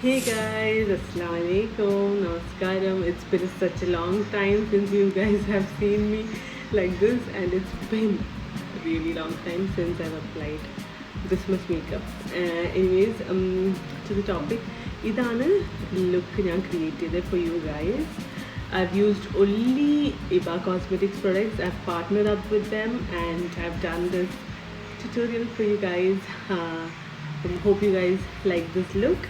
Hey guys, Assalamualaikum, Namaskaram. It's been such a long time since you guys have seen me like this, and it's been a really long time since I've applied this much makeup. To the topic, ഇതാണ് look ഞാൻ create ചെയ്തത് for you guys. I've used only Iba Cosmetics products. I've partnered up with them and I've done this tutorial for you guys. Hope you guys like this look.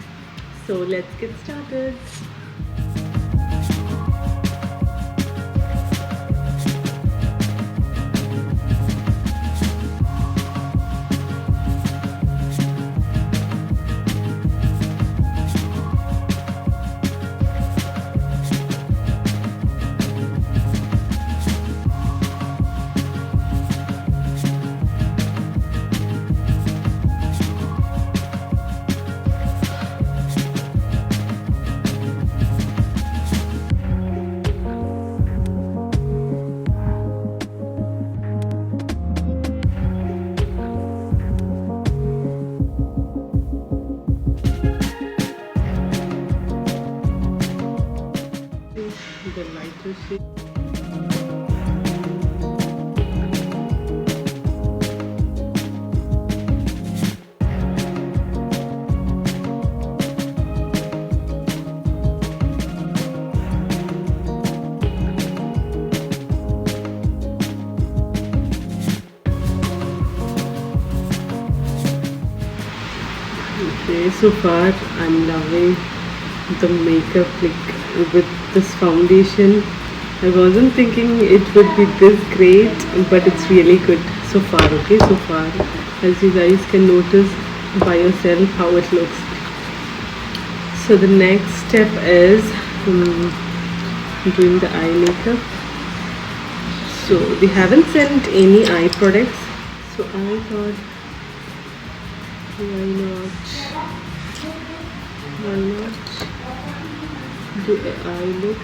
So let's get started. The lighter shade. Okay, so far I'm loving the makeup like with this foundation. I wasn't thinking it would be this great, but it's really good so far. Okay, so far, as you guys can notice by yourself how it looks. So the next step is doing the eye makeup. So they haven't sent any eye products, so I thought why not do an eye look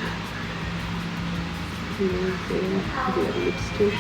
using the lipstick.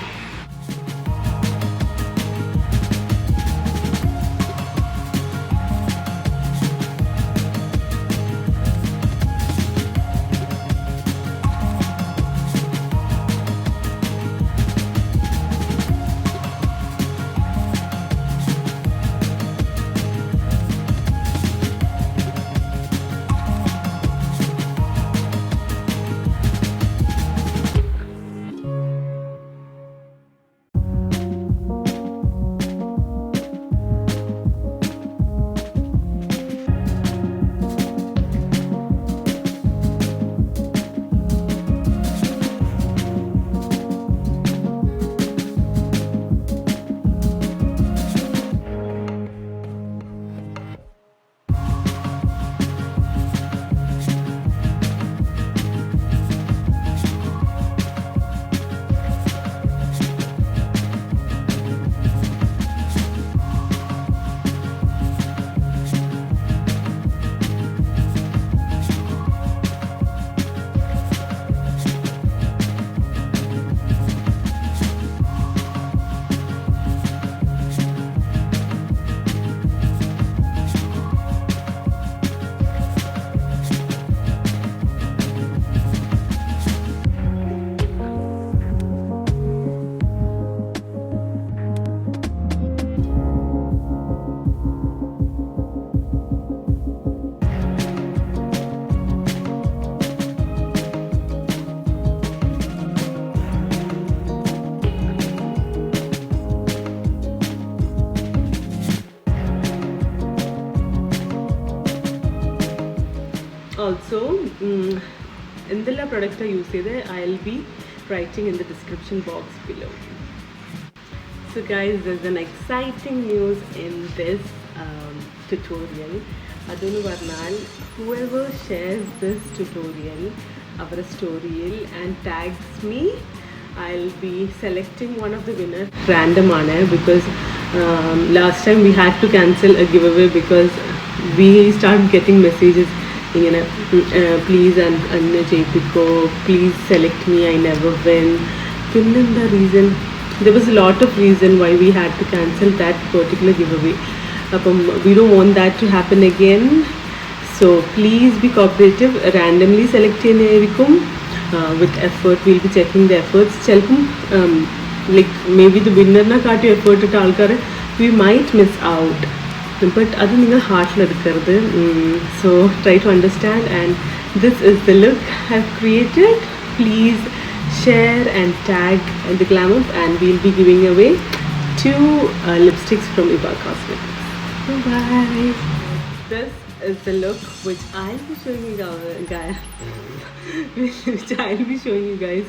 Also, എന്തെല്ലാ പ്രൊഡക്റ്റാണ് use ചെയ്തത് I'll be writing in the description box below. So guys, there's an exciting news in this tutorial. അതെന്ന് പറഞ്ഞാൽ whoever shares this tutorial our story and tags me, I'll be selecting one of the winners random because last time we had to cancel a giveaway because we started getting messages please and JPCO, please select me, I never win. The reason, there was a lot of reason why we had to cancel that particular giveaway. We don't want that to happen again. So please be cooperative. Randomly select ചെയ്യുന്നതായിരിക്കും. With effort, we'll be checking the efforts. ചിലപ്പം like maybe the winner കാട്ടി effort ഇട്ട ആൾക്കാർ we might miss out. But അത് നിങ്ങൾ ഹാർട്ടിലെടുക്കരുത്. So try to understand, and this is the look I've created. Please share and tag the glamours, and we'll be giving away 2 lipsticks from Iba Cosmetics. Bye. This is the look which I'll be showing you guys.